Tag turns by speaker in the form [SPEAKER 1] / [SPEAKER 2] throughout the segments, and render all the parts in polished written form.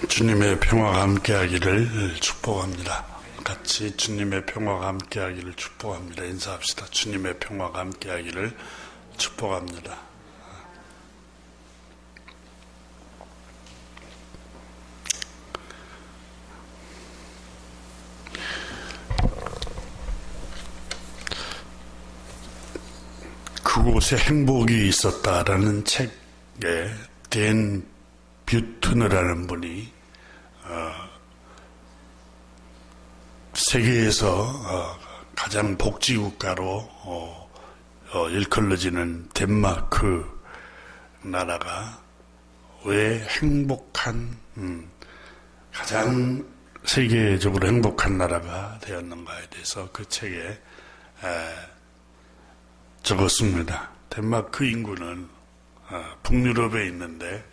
[SPEAKER 1] 주님의 평화가 함께하기를 축복합니다. 같이 주님의 평화가 함께하기를 축복합니다. 인사합시다. 주님의 평화가 함께하기를 축복합니다. 그곳에 행복이 있었다라는 책에 댄 뷰트너라는 분이 세계에서 가장 복지국가로 일컬어지는 덴마크 나라가 왜 행복한 가장 세계적으로 행복한 나라가 되었는가에 대해서 그 책에 적었습니다. 덴마크 인구는 북유럽에 있는데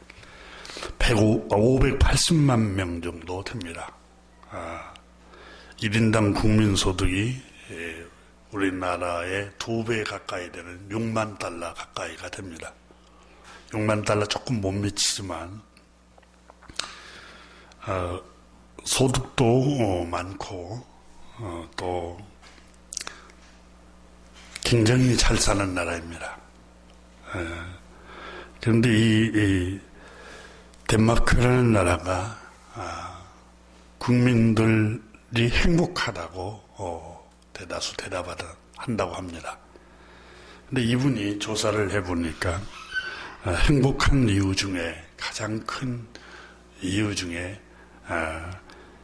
[SPEAKER 1] 580만 명 정도 됩니다. 1인당 국민소득이 우리나라의 2배 가까이 되는 6만 달러 가까이가 됩니다. 6만 달러 조금 못 미치지만 소득도 많고 또 굉장히 잘 사는 나라입니다. 그런데 이 덴마크라는 나라가 국민들이 행복하다고 대다수 대답한다고 합니다. 근데 이분이 조사를 해보니까 행복한 이유 중에 가장 큰 이유 중에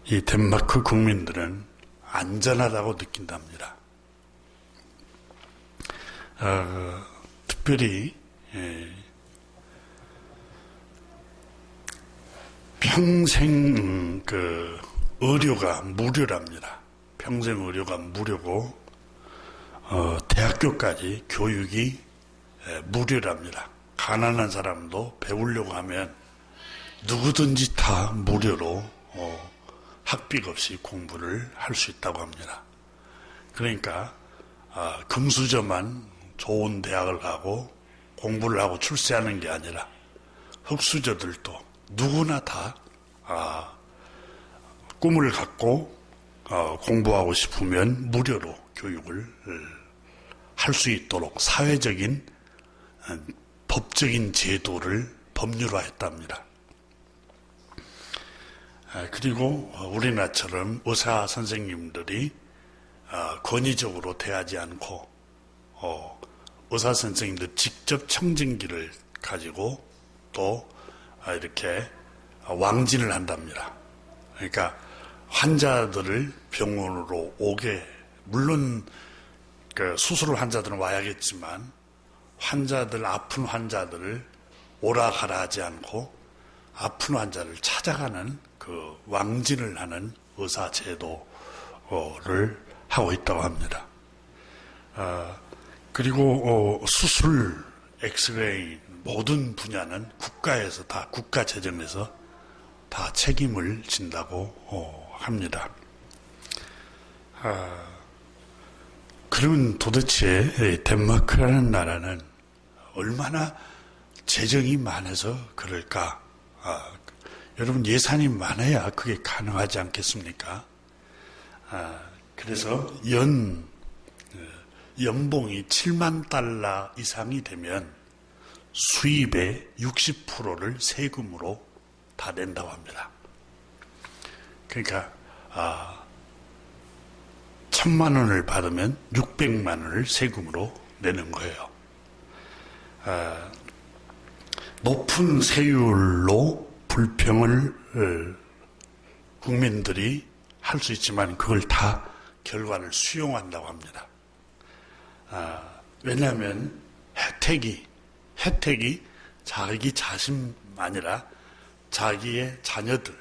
[SPEAKER 1] 이 덴마크 국민들은 안전하다고 느낀답니다. 특별히 평생 의료가 무료랍니다. 평생 의료가 무료고 대학교까지 교육이 무료랍니다. 가난한 사람도 배우려고 하면 누구든지 다 무료로 학비 없이 공부를 할 수 있다고 합니다. 그러니까 금수저만 좋은 대학을 가고 공부를 하고 출세하는 게 아니라 흙수저들도 누구나 다 꿈을 갖고 공부하고 싶으면 무료로 교육을 할 수 있도록 사회적인 법적인 제도를 법률화했답니다. 그리고 우리나라처럼 의사 선생님들이 권위적으로 대하지 않고 의사 선생님들 직접 청진기를 가지고 또 이렇게 왕진을 한답니다. 그러니까 환자들을 병원으로 오게, 물론 수술을 환자들은 와야겠지만 아픈 환자들을 오라 가라 하지 않고 아픈 환자를 찾아가는 그 왕진을 하는 의사 제도를 하고 있다고 합니다. 그리고 수술, 엑스레이 모든 분야는 국가에서 다 국가 재정에서 다 책임을 진다고 합니다. 그러면 도대체 덴마크라는 나라는 얼마나 재정이 많아서 그럴까? 여러분 예산이 많아야 그게 가능하지 않겠습니까? 그래서 연봉이 7만 달러 이상이 되면 수입의 60%를 세금으로 다 낸다고 합니다. 그러니까 1,000만 원을 받으면 600만 원을 세금으로 내는 거예요. 높은 세율로 불평을 국민들이 할 수 있지만 그걸 다 결과를 수용한다고 합니다. 왜냐하면 혜택이 자기 자신이 아니라 자기의 자녀들,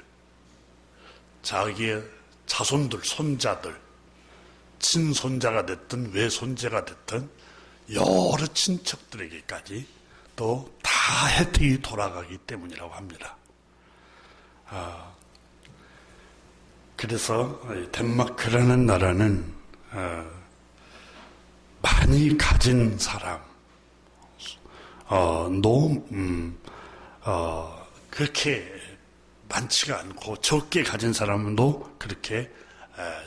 [SPEAKER 1] 자기의 자손들, 손자들, 친손자가 됐든 외손자가 됐든 여러 친척들에게까지 또 다 혜택이 돌아가기 때문이라고 합니다. 그래서 덴마크라는 나라는 많이 가진 사람, 그렇게 많지가 않고 적게 가진 사람도 그렇게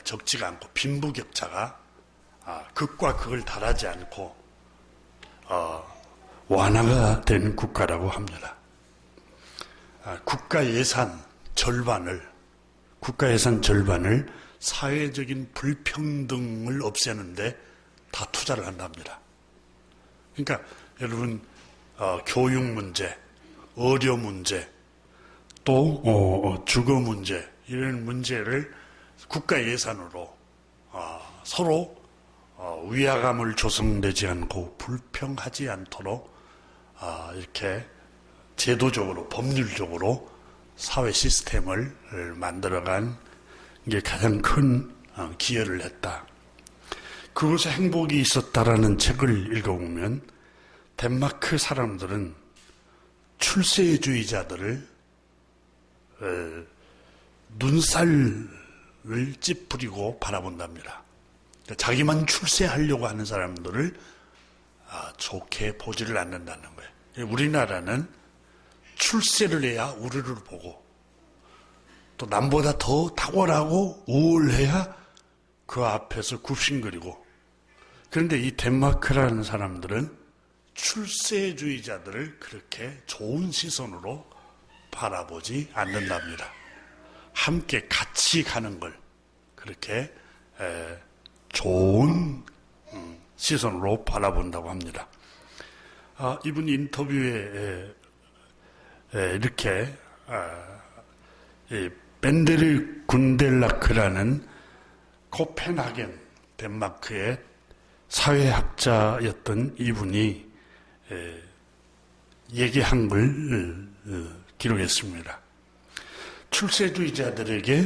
[SPEAKER 1] 적지가 않고 빈부격차가 극과 극을 달하지 않고 완화가 된 국가라고 합니다. 국가 예산 절반을 사회적인 불평등을 없애는데 다 투자를 한답니다. 그러니까 여러분 교육 문제, 의료 문제, 또 주거 문제 이런 문제를 국가 예산으로 서로 위화감을 조성되지 않고 불평하지 않도록 이렇게 제도적으로 법률적으로 사회 시스템을 만들어간 게 가장 큰 기여를 했다. 그것에 행복이 있었다라는 책을 읽어보면 덴마크 사람들은 출세주의자들을 눈살을 찌푸리고 바라본답니다. 자기만 출세하려고 하는 사람들을 좋게 보지를 않는다는 거예요. 우리나라는 출세를 해야 우리를 보고 또 남보다 더 탁월하고 우월해야 그 앞에서 굽신거리고, 그런데 이 덴마크라는 사람들은 출세주의자들을 그렇게 좋은 시선으로 바라보지 않는답니다. 함께 같이 가는 걸 그렇게 좋은 시선으로 바라본다고 합니다. 이분 인터뷰에 이렇게 벤데르 군델라크라는 코펜하겐 덴마크의 사회학자였던 이분이 얘기한 걸 기록했습니다. 출세주의자들에게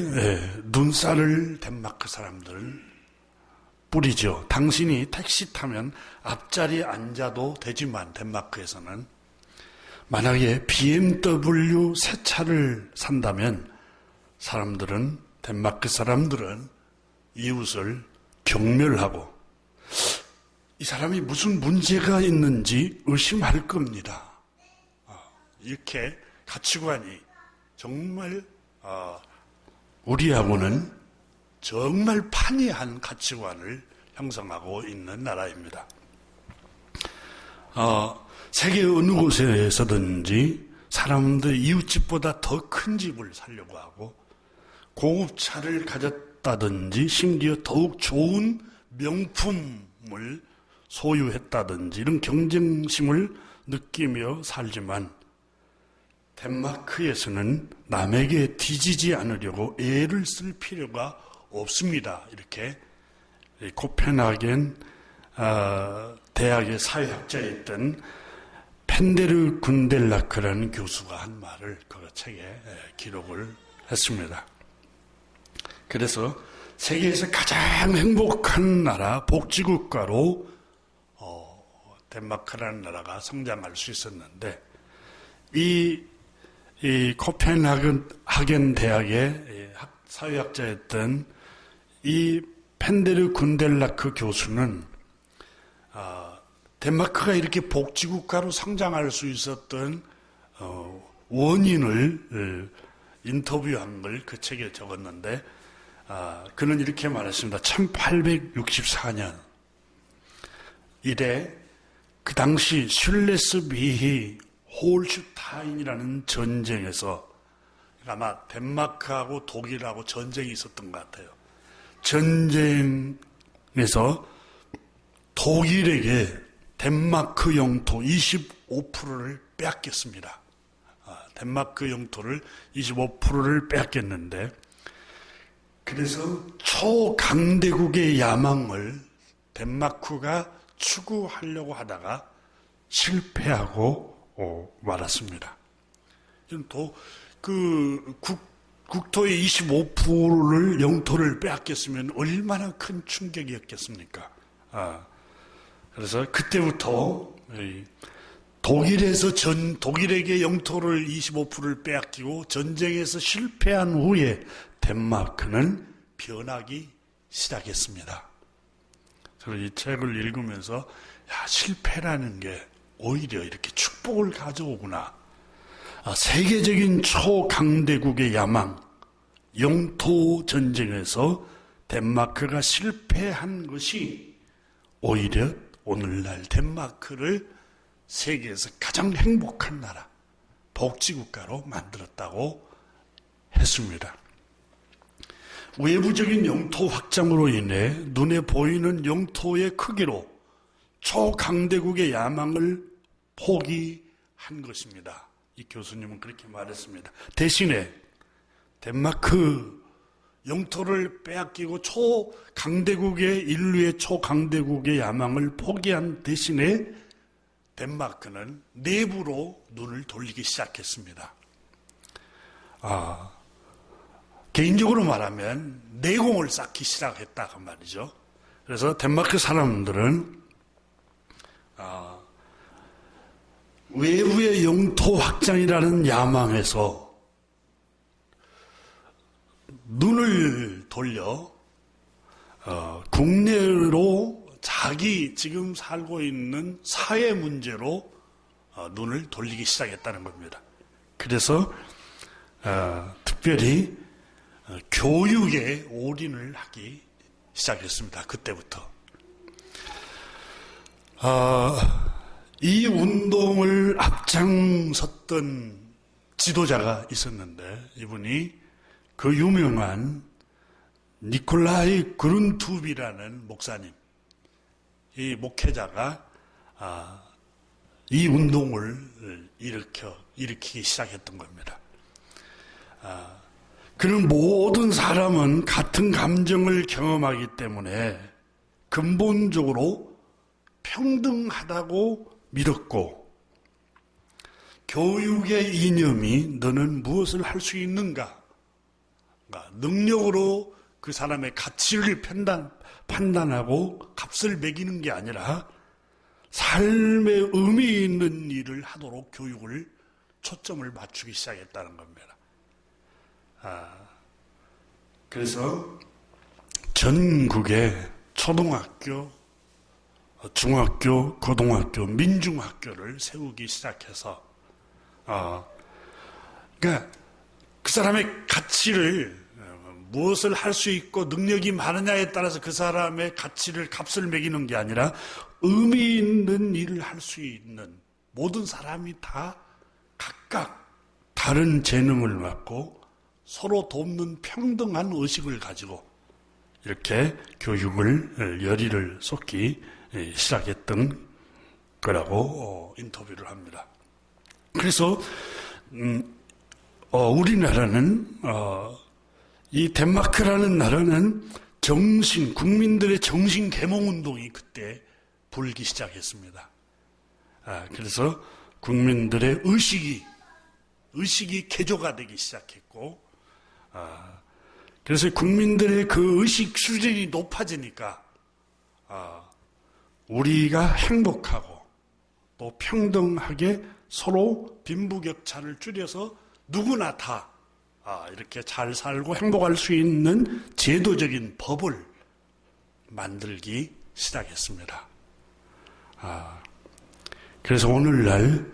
[SPEAKER 1] 눈살을 덴마크 사람들 뿌리죠. 당신이 택시 타면 앞자리에 앉아도 되지만 덴마크에서는 만약에 BMW 새 차를 산다면 덴마크 사람들은 이웃을 경멸하고 이 사람이 무슨 문제가 있는지 의심할 겁니다. 이렇게 가치관이 정말 우리하고는 정말 판이한 가치관을 형성하고 있는 나라입니다. 세계 어느 곳에서든지 사람들 이웃집보다 더 큰 집을 살려고 하고 고급차를 가졌다든지 심지어 더욱 좋은 명품을 소유했다든지 이런 경쟁심을 느끼며 살지만 덴마크에서는 남에게 뒤지지 않으려고 애를 쓸 필요가 없습니다. 이렇게 코펜하겐 대학의 사회학자였던 펜데르 군델라크라는 교수가 한 말을 그 책에 기록을 했습니다. 그래서 세계에서 가장 행복한 나라, 복지국가로 덴마크라는 나라가 성장할 수 있었는데 이 코펜하겐 대학의 사회학자였던 이 펜데르 군델라크 교수는 덴마크가 이렇게 복지국가로 성장할 수 있었던 원인을 인터뷰한 걸 그 책에 적었는데 그는 이렇게 말했습니다. 1864년 이래 그 당시 슐레스비히 홀슈타인이라는 전쟁에서 아마 덴마크하고 독일하고 전쟁이 있었던 것 같아요. 전쟁에서 독일에게 덴마크 영토 25%를 빼앗겼습니다. 덴마크 영토를 25%를 빼앗겼는데 그래서 초강대국의 야망을 덴마크가 추구하려고 하다가 실패하고 말았습니다. 국토의 25%를 영토를 빼앗겼으면 얼마나 큰 충격이었겠습니까? 그래서 그때부터 독일에게 영토를 25%를 빼앗기고 전쟁에서 실패한 후에 덴마크는 변하기 시작했습니다. 그래서 이 책을 읽으면서 실패라는 게 오히려 이렇게 축복을 가져오구나. 세계적인 초강대국의 야망, 영토 전쟁에서 덴마크가 실패한 것이 오히려 오늘날 덴마크를 세계에서 가장 행복한 나라, 복지국가로 만들었다고 했습니다. 외부적인 영토 확장으로 인해 눈에 보이는 영토의 크기로 초강대국의 야망을 포기한 것입니다. 이 교수님은 그렇게 말했습니다. 대신에 덴마크 영토를 빼앗기고 초강대국의 인류의 초강대국의 야망을 포기한 대신에 덴마크는 내부로 눈을 돌리기 시작했습니다. 개인적으로 말하면 내공을 쌓기 시작했다고 말이죠. 그래서 덴마크 사람들은 외부의 영토 확장이라는 야망에서 눈을 돌려 국내로 자기 지금 살고 있는 사회 문제로 눈을 돌리기 시작했다는 겁니다. 그래서 특별히 교육에 올인을 하기 시작했습니다. 그때부터. 이 운동을 앞장섰던 지도자가 있었는데 이분이 그 유명한 니콜라이 그룬투비라는 목사님, 이 목회자가 이 운동을 일으키기 시작했던 겁니다. 그는 모든 사람은 같은 감정을 경험하기 때문에 근본적으로 평등하다고 믿었고, 교육의 이념이 너는 무엇을 할 수 있는가? 능력으로 그 사람의 가치를 판단하고 값을 매기는 게 아니라 삶의 의미 있는 일을 하도록 교육을 초점을 맞추기 시작했다는 겁니다. 그래서 전국의 초등학교, 중학교, 고등학교, 민중학교를 세우기 시작해서 그러니까 그 사람의 가치를 무엇을 할 수 있고 능력이 많으냐에 따라서 그 사람의 가치를 값을 매기는 게 아니라 의미 있는 일을 할 수 있는 모든 사람이 다 각각 다른 재능을 갖고 서로 돕는 평등한 의식을 가지고 이렇게 교육을 열의를 쏟기 시작했던 거라고 인터뷰를 합니다. 그래서 우리나라는 이 덴마크라는 나라는 국민들의 정신 계몽 운동이 그때 불기 시작했습니다. 그래서 국민들의 의식이 개조가 되기 시작했고, 그래서 국민들의 그 의식 수준이 높아지니까 우리가 행복하고 또 평등하게 서로 빈부격차를 줄여서 누구나 다 이렇게 잘 살고 행복할 수 있는 제도적인 법을 만들기 시작했습니다. 그래서 오늘날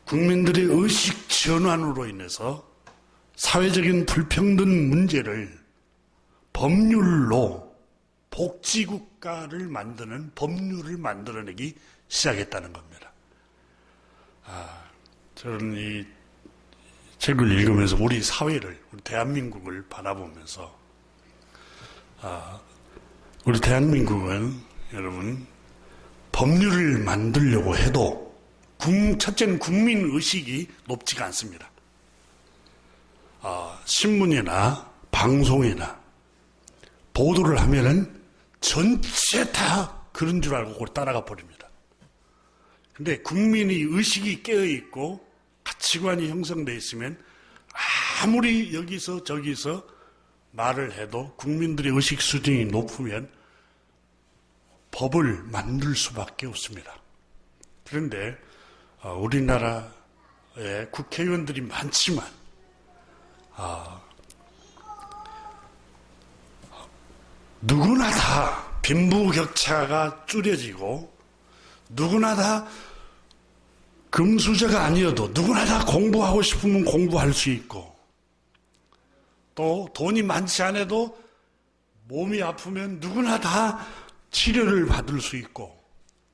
[SPEAKER 1] 국민들의 의식 전환으로 인해서 사회적인 불평등 문제를 법률로 복지국가를 만드는 법률을 만들어내기 시작했다는 겁니다. 저는 이 책을 읽으면서 우리 사회를, 우리 대한민국을 바라보면서 우리 대한민국은 여러분 법률을 만들려고 해도 첫째는 국민의식이 높지가 않습니다. 신문이나 방송이나 보도를 하면은 전체 다 그런 줄 알고 그걸 따라가 버립니다. 근데 국민이 의식이 깨어있고 가치관이 형성되어 있으면 아무리 여기서 저기서 말을 해도 국민들의 의식 수준이 높으면 법을 만들 수밖에 없습니다. 그런데 우리나라에 국회의원들이 많지만 누구나 다 빈부격차가 줄여지고 누구나 다 금수저가 아니어도 누구나 다 공부하고 싶으면 공부할 수 있고, 또 돈이 많지 않아도 몸이 아프면 누구나 다 치료를 받을 수 있고,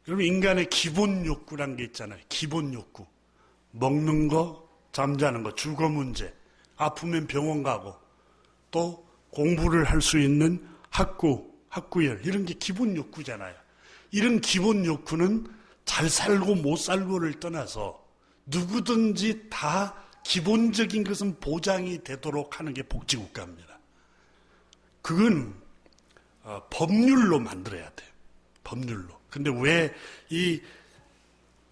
[SPEAKER 1] 여러분 인간의 기본 욕구란 게 있잖아요. 기본 욕구. 먹는 거, 잠자는 거, 주거 문제, 아프면 병원 가고, 또 공부를 할 수 있는 학구열, 이런 게 기본 욕구잖아요. 이런 기본 욕구는 잘 살고 못 살고를 떠나서 누구든지 다 기본적인 것은 보장이 되도록 하는 게 복지국가입니다. 그건 법률로 만들어야 돼요. 법률로. 근데 왜 이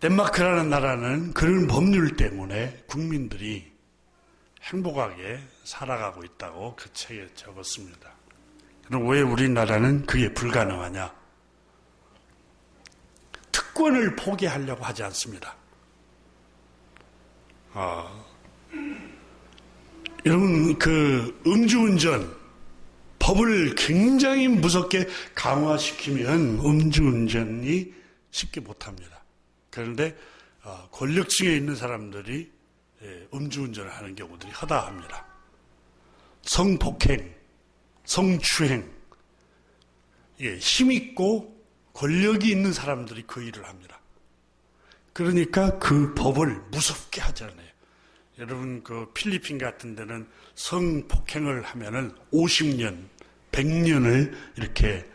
[SPEAKER 1] 덴마크라는 나라는 그런 법률 때문에 국민들이 행복하게 살아가고 있다고 그 책에 적었습니다. 그럼 왜 우리나라는 그게 불가능하냐? 특권을 포기하려고 하지 않습니다. 여러분, 음주운전, 법을 굉장히 무섭게 강화시키면 음주운전이 쉽게 못합니다. 그런데 권력층에 있는 사람들이 음주운전을 하는 경우들이 허다합니다. 성폭행, 성추행, 힘있고 권력이 있는 사람들이 그 일을 합니다. 그러니까 그 법을 무섭게 하잖아요. 여러분, 필리핀 같은 데는 성폭행을 하면은 50년, 100년을 이렇게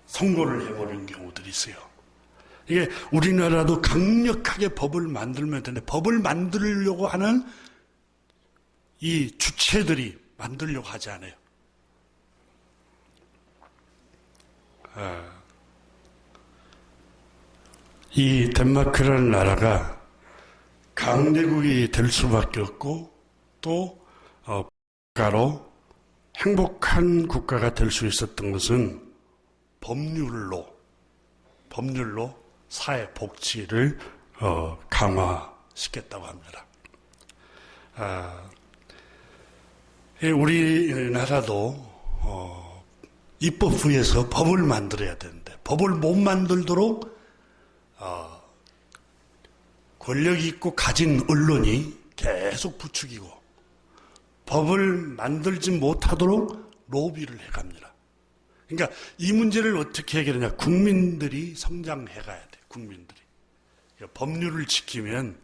[SPEAKER 1] 선고를 해버리는 경우들이 있어요. 이게 우리나라도 강력하게 법을 만들면 되는데, 법을 만들려고 하는 이 주체들이 만들려고 하지 않아요. 이 덴마크라는 나라가 강대국이 될 수밖에 없고, 또 국가로 행복한 국가가 될 수 있었던 것은 법률로 사회 복지를 강화시켰다고 합니다. 우리나라도 입법부에서 법을 만들어야 되는데, 법을 못 만들도록 권력이 있고 가진 언론이 계속 부추기고, 법을 만들지 못하도록 로비를 해갑니다. 그러니까 이 문제를 어떻게 해결하냐? 국민들이 성장해 가야 돼. 국민들이 법률을 지키면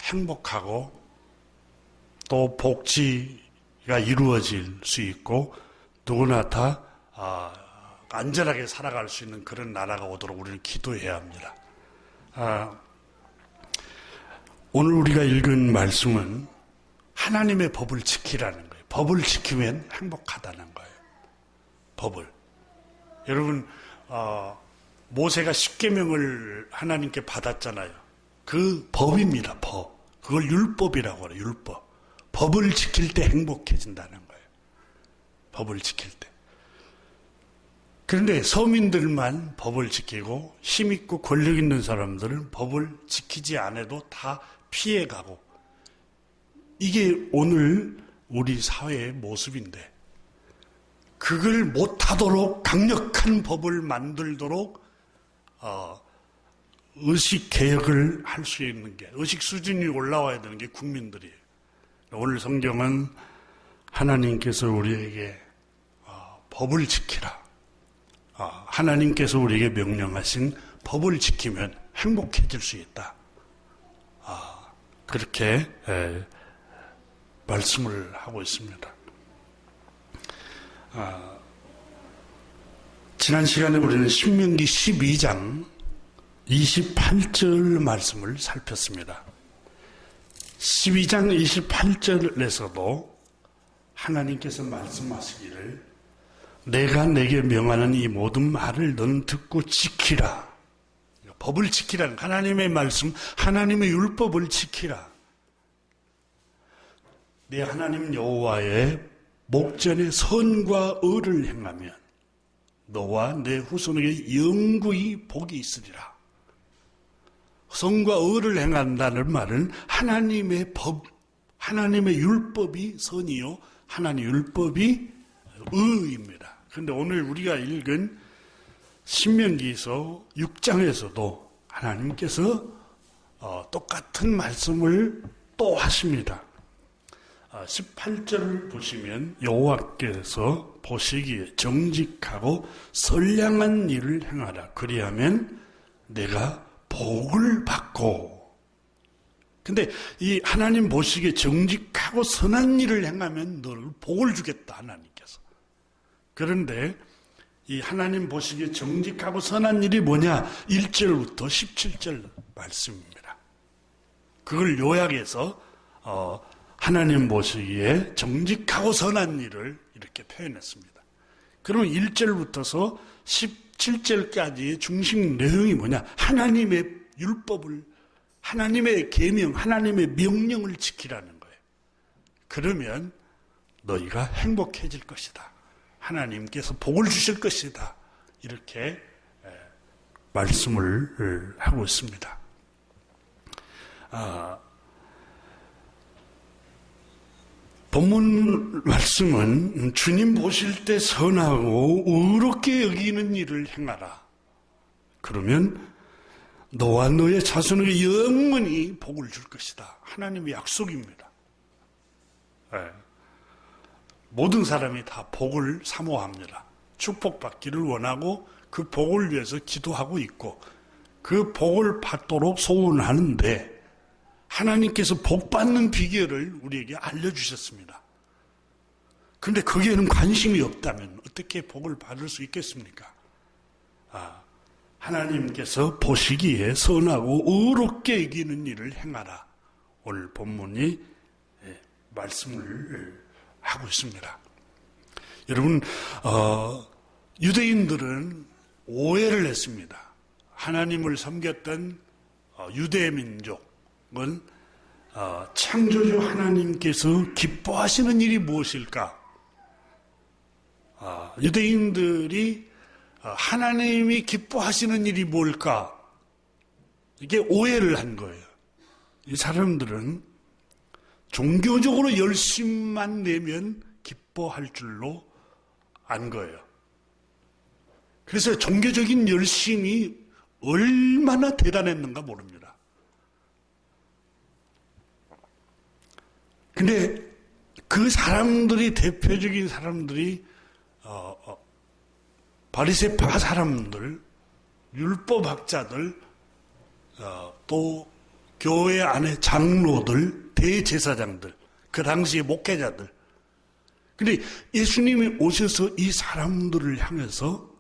[SPEAKER 1] 행복하고 또 복지가 이루어질 수 있고, 누구나 다 안전하게 살아갈 수 있는 그런 나라가 오도록 우리는 기도해야 합니다. 오늘 우리가 읽은 말씀은 하나님의 법을 지키라는 거예요. 법을 지키면 행복하다는 거예요. 법을. 여러분, 모세가 십계명을 하나님께 받았잖아요. 그 법입니다. 법. 그걸 율법이라고 해요. 율법. 법을 지킬 때 행복해진다는 거예요. 법을 지킬 때. 그런데 서민들만 법을 지키고 힘있고 권력 있는 사람들은 법을 지키지 않아도 다 피해가고, 이게 오늘 우리 사회의 모습인데, 그걸 못하도록 강력한 법을 만들도록 의식개혁을 할 수 있는 게, 의식 수준이 올라와야 되는 게 국민들이에요. 오늘 성경은 하나님께서 우리에게 법을 지키라, 하나님께서 우리에게 명령하신 법을 지키면 행복해질 수 있다, 그렇게 말씀을 하고 있습니다. 지난 시간에 우리는 신명기 12장 28절 말씀을 살폈습니다. 12장 28절에서도 하나님께서 말씀하시기를, 내가 내게 명하는 이 모든 말을 너는 듣고 지키라. 법을 지키라는, 하나님의 말씀, 하나님의 율법을 지키라. 내 하나님 여호와의 목전에 선과 의를 행하면 너와 내 후손에게 영구히 복이 있으리라. 선과 의를 행한다는 말은 하나님의 법, 하나님의 율법이 선이요, 하나님의 율법이 의입니다. 그런데 오늘 우리가 읽은 신명기서 6장에서도 하나님께서 똑같은 말씀을 또 하십니다. 18절을 보시면 여호와께서 보시기에 정직하고 선량한 일을 행하라. 그리하면 내가 복을 받고. 근데 이 하나님 보시기에 정직하고 선한 일을 행하면 너를 복을 주겠다, 하나님께서. 그런데 이 하나님 보시기에 정직하고 선한 일이 뭐냐? 1절부터 17절 말씀입니다. 그걸 요약해서 하나님 보시기에 정직하고 선한 일을 이렇게 표현했습니다. 그러면 1절부터서 17절까지의 중심 내용이 뭐냐? 하나님의 율법을, 하나님의 계명, 하나님의 명령을 지키라는 거예요. 그러면 너희가 행복해질 것이다. 하나님께서 복을 주실 것이다. 이렇게 말씀을 하고 있습니다. 본문 말씀은 주님 보실 때 선하고 의롭게 여기는 일을 행하라. 그러면 너와 너의 자손에게 영원히 복을 줄 것이다. 하나님의 약속입니다. 네. 모든 사람이 다 복을 사모합니다. 축복받기를 원하고 그 복을 위해서 기도하고 있고 그 복을 받도록 소원하는데 하나님께서 복 받는 비결을 우리에게 알려주셨습니다. 그런데 거기에는 관심이 없다면 어떻게 복을 받을 수 있겠습니까? 하나님께서 보시기에 선하고 의롭게 여기는 일을 행하라. 오늘 본문이 말씀을 하고 있습니다. 여러분, 유대인들은 오해를 했습니다. 하나님을 섬겼던 유대 민족은 창조주 하나님께서 기뻐하시는 일이 무엇일까? 유대인들이 하나님이 기뻐하시는 일이 뭘까? 이게 오해를 한 거예요. 이 사람들은 종교적으로 열심만 내면 기뻐할 줄로 안 거예요. 그래서 종교적인 열심이 얼마나 대단했는가 모릅니다. 근데 그 사람들이, 대표적인 사람들이 바리새파 사람들, 율법학자들, 또 교회 안에 장로들, 대제사장들, 그 당시의 목회자들. 근데 예수님이 오셔서 이 사람들을 향해서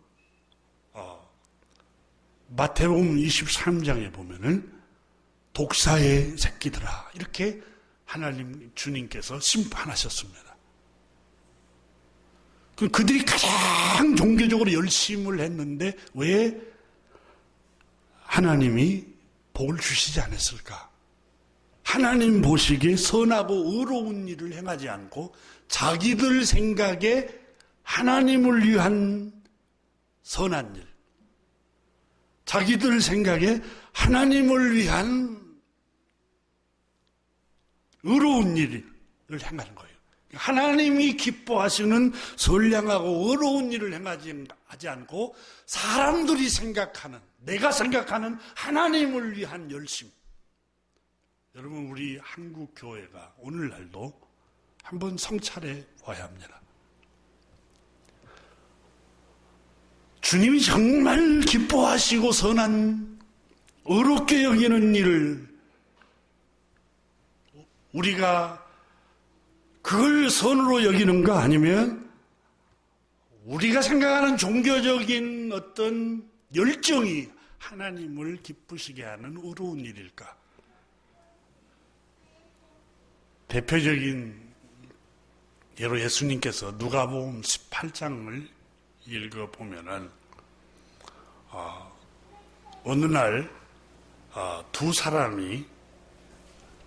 [SPEAKER 1] 마태복음 23장에 보면은 독사의 새끼들아, 이렇게 하나님 주님께서 심판하셨습니다. 그들이 가장 종교적으로 열심을 했는데 왜 하나님이 복을 주시지 않았을까? 하나님 보시기에 선하고 의로운 일을 행하지 않고 자기들 생각에 하나님을 위한 선한 일, 자기들 생각에 하나님을 위한 의로운 일을 행하는 거예요. 하나님이 기뻐하시는 선량하고 의로운 일을 행하지 않고 사람들이 생각하는, 내가 생각하는 하나님을 위한 열심. 여러분, 우리 한국 교회가 오늘날도 한번 성찰해 봐야 합니다. 주님이 정말 기뻐하시고 선한 의롭게 여기는 일을 우리가 그걸 선으로 여기는가, 아니면 우리가 생각하는 종교적인 어떤 열정이 하나님을 기쁘시게 하는 의로운 일일까? 대표적인 예로 예수님께서 누가복음 18장을 읽어보면은 어느 날 두 사람이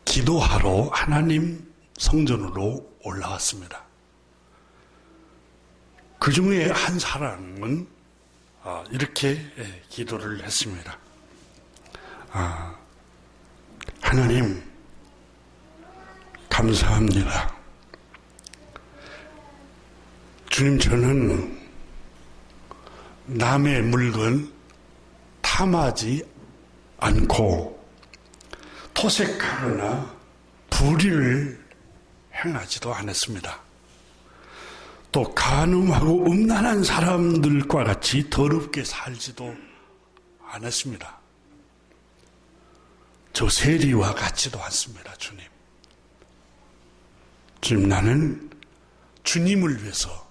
[SPEAKER 1] 기도하러 하나님 성전으로 올라왔습니다. 그 중에 한 사람은 이렇게 기도를 했습니다. 하나님, 감사합니다. 주님, 저는 남의 물건 탐하지 않고 토색하거나 불의를 행하지도 않았습니다. 또 간음하고 음란한 사람들과 같이 더럽게 살지도 않았습니다. 저 세리와 같지도 않습니다. 주님, 나는 주님을 위해서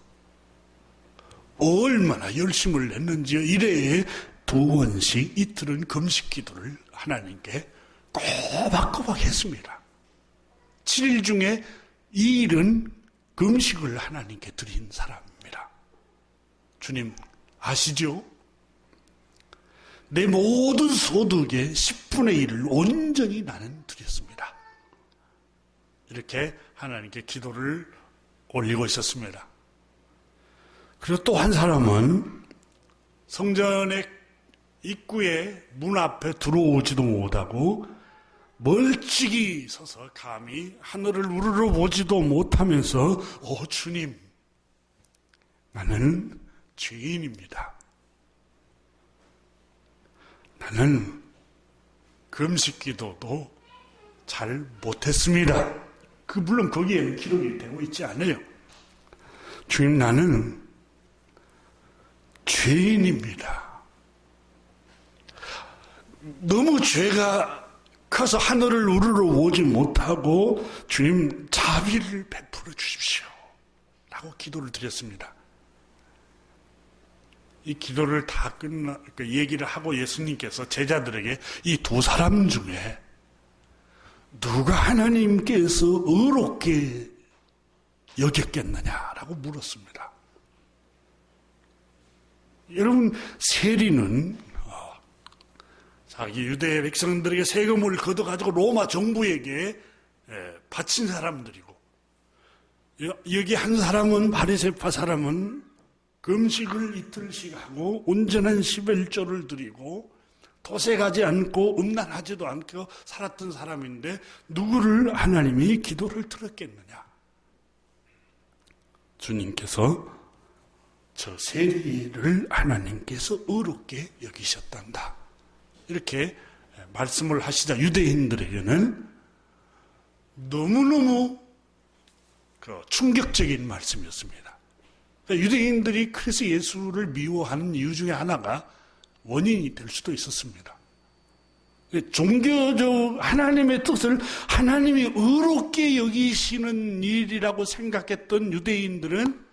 [SPEAKER 1] 얼마나 열심을 냈는지요. 1회에 2번씩 이틀은 금식 기도를 하나님께 꼬박꼬박 했습니다. 7일 중에 2일은 금식을 하나님께 드린 사람입니다. 주님 아시죠? 내 모든 소득의 10분의 1을 온전히 나는 드렸습니다. 이렇게 하나님께 기도를 올리고 있었습니다. 그리고 또 한 사람은 성전의 입구에 문 앞에 들어오지도 못하고 멀찍이 서서 감히 하늘을 우러러 보지도 못하면서 주님, 나는 죄인입니다. 나는 금식 기도도 잘 못했습니다. 물론 거기에는 기록이 되고 있지 않아요. 주님, 나는 죄인입니다. 너무 죄가 커서 하늘을 우러러 보지 못하고 주님 자비를 베풀어 주십시오 라고 기도를 드렸습니다. 이 기도를 다 얘기를 하고 예수님께서 제자들에게 이 두 사람 중에 누가 하나님께서 의롭게 여겼겠느냐라고 물었습니다. 여러분, 세리는 자기 유대 백성들에게 세금을 걷어가지고 로마 정부에게 바친 사람들이고, 여기 한 사람은, 바리새파 사람은 금식을 이틀씩 하고 온전한 11조를 드리고 토색하지 않고 음란하지도 않고 살았던 사람인데 누구를 하나님이 기도를 들었겠느냐? 주님께서 저 세리를 하나님께서 의롭게 여기셨단다. 이렇게 말씀을 하시자 유대인들에게는 너무너무 충격적인 말씀이었습니다. 유대인들이 그래서 예수를 미워하는 이유 중에 하나가 원인이 될 수도 있었습니다. 종교적 하나님의 뜻을 하나님이 의롭게 여기시는 일이라고 생각했던 유대인들은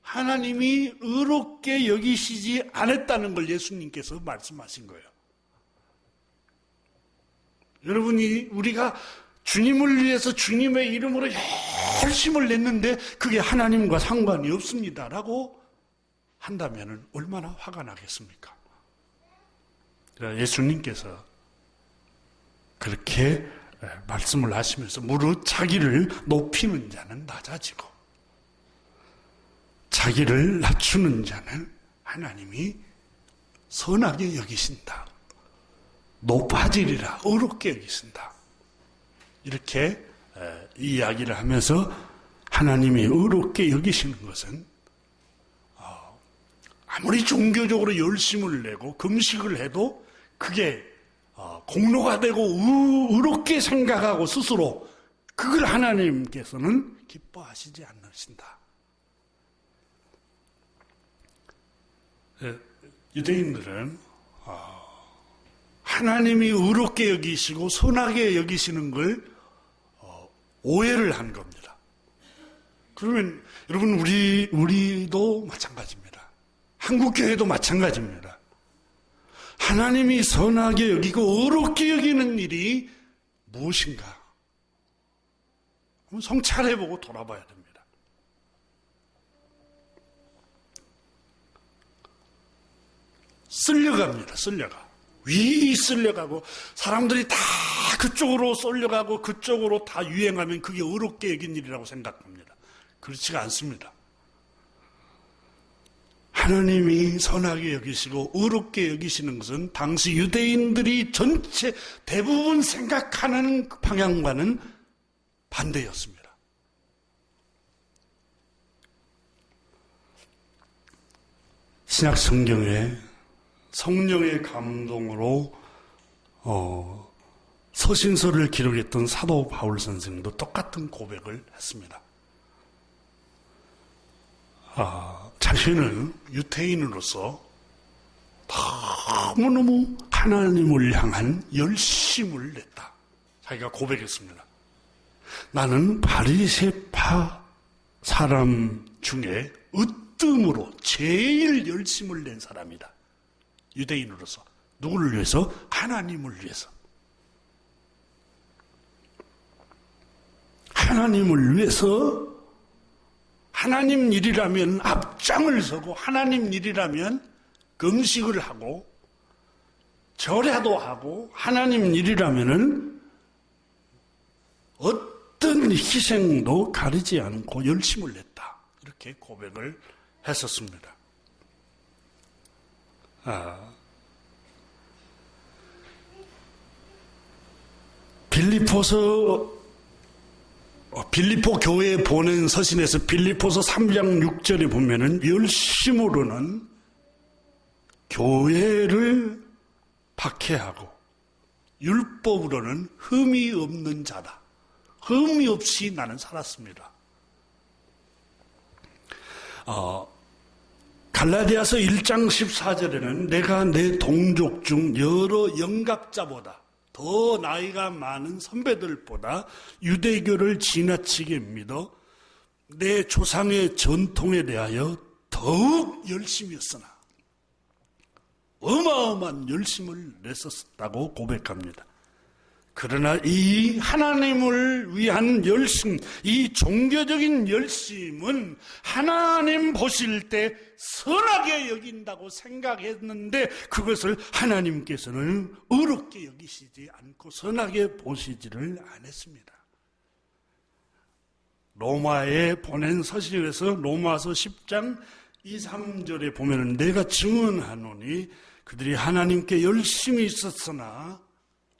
[SPEAKER 1] 하나님이 의롭게 여기시지 않았다는 걸 예수님께서 말씀하신 거예요. 여러분이 우리가 주님을 위해서 주님의 이름으로 열심을 냈는데 그게 하나님과 상관이 없습니다라고 한다면 얼마나 화가 나겠습니까? 예수님께서 그렇게 말씀을 하시면서 무릇 자기를 높이는 자는 낮아지고 자기를 낮추는 자는 하나님이 선하게 여기신다. 높아지리라 의롭게 여기신다. 이렇게 이야기를 하면서 하나님이 의롭게 여기시는 것은 아무리 종교적으로 열심을 내고 금식을 해도 그게 공로가 되고 의롭게 생각하고 스스로 그걸 하나님께서는 기뻐하시지 않으신다. 유대인들은 하나님이 의롭게 여기시고 선하게 여기시는 걸 오해를 한 겁니다. 그러면 여러분 우리도 마찬가지입니다. 한국교회도 마찬가지입니다. 하나님이 선하게 여기고 의롭게 여기는 일이 무엇인가? 한번 성찰해보고 돌아봐야 됩니다. 쓸려갑니다. 쓸려가. 위 쓸려가고 사람들이 다 그쪽으로 쏠려가고 그쪽으로 다 유행하면 그게 의롭게 여긴 일이라고 생각합니다. 그렇지가 않습니다. 하나님이 선하게 여기시고 의롭게 여기시는 것은 당시 유대인들이 전체 대부분 생각하는 방향과는 반대였습니다. 신약 성경에 성령의 감동으로 서신서를 기록했던 사도 바울 선생도 똑같은 고백을 했습니다. 자신은 유태인으로서 너무너무 하나님을 향한 열심을 냈다. 자기가 고백했습니다. 나는 바리새파 사람 중에 으뜸으로 제일 열심을 낸 사람이다. 유대인으로서. 누구를 위해서? 하나님을 위해서. 하나님을 위해서 하나님 일이라면 앞장을 서고 하나님 일이라면 금식을 하고 절야도 하고 하나님 일이라면은 어떤 희생도 가리지 않고 열심을 냈다. 이렇게 고백을 했었습니다. 빌립보 교회에 보낸 서신에서 빌립보서 3장 6절에 보면은 열심으로는 교회를 박해하고 율법으로는 흠이 없는 자다. 흠이 없이 나는 살았습니다. 갈라디아서 1장 14절에는 내가 내 동족 중 여러 영갑자보다 더 나이가 많은 선배들보다 유대교를 지나치게 믿어 내 조상의 전통에 대하여 더욱 열심히 했으나 어마어마한 열심을 냈었다고 고백합니다. 그러나 이 하나님을 위한 열심, 이 종교적인 열심은 하나님 보실 때 선하게 여긴다고 생각했는데 그것을 하나님께서는 어렵게 여기시지 않고 선하게 보시지를 않았습니다. 로마에 보낸 서신에서 로마서 10장 2, 3절에 보면 내가 증언하노니 그들이 하나님께 열심히 있었으나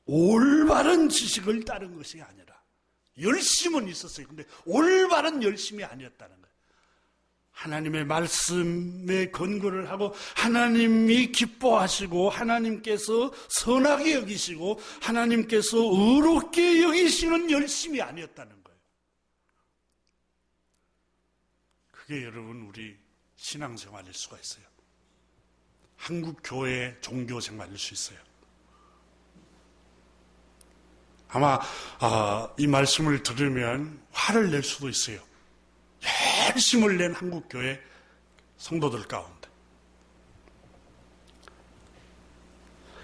[SPEAKER 1] 올바른 지식을 따른 것이 아니라 열심은 있었어요. 근데 올바른 열심이 아니었다는 거예요. 하나님의 말씀에 근거를 하고 하나님이 기뻐하시고 하나님께서 선하게 여기시고 하나님께서 의롭게 여기시는 열심이 아니었다는 거예요. 그게 여러분 우리 신앙생활일 수가 있어요. 한국 교회의 종교 생활일 수 있어요. 아마 이 말씀을 들으면 화를 낼 수도 있어요. 열심을 낸 한국교회 성도들 가운데.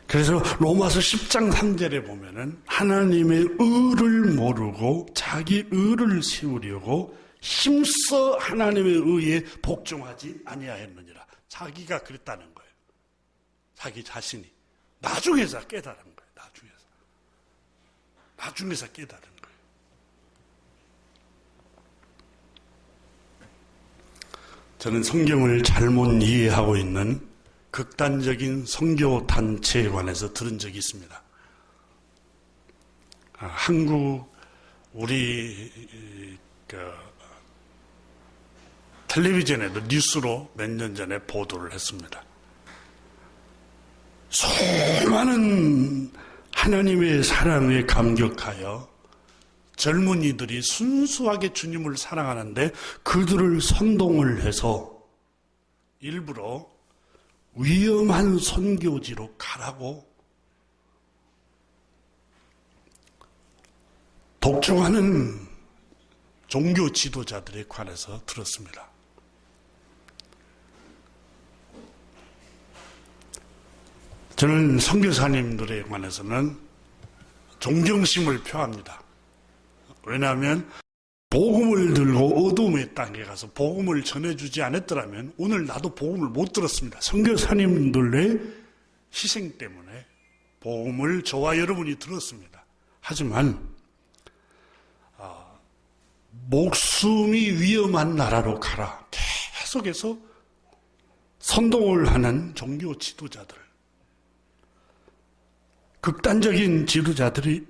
[SPEAKER 1] 그래서 로마서 10장 3절에 보면은 하나님의 의를 모르고 자기 의를 세우려고 힘써 하나님의 의에 복종하지 아니하였느니라. 자기가 그랬다는 거예요. 자기 자신이. 나중에서 깨달은 거예요. 나중에서 깨달은 거예요. 저는 성경을 잘못 이해하고 있는 극단적인 선교 단체에 관해서 들은 적이 있습니다. 한국 우리 텔레비전에도 뉴스로 몇 년 전에 보도를 했습니다. 수많은 하나님의 사랑에 감격하여 젊은이들이 순수하게 주님을 사랑하는데 그들을 선동을 해서 일부러 위험한 선교지로 가라고 독촉하는 종교 지도자들에 관해서 들었습니다. 저는 선교사님들에 관해서는 존경심을 표합니다. 왜냐하면 복음을 들고 어둠의 땅에 가서 복음을 전해주지 않았더라면 오늘 나도 복음을 못 들었습니다. 선교사님들의 희생 때문에 복음을 저와 여러분이 들었습니다. 하지만 목숨이 위험한 나라로 가라 계속해서 선동을 하는 종교 지도자들, 극단적인 지도자들이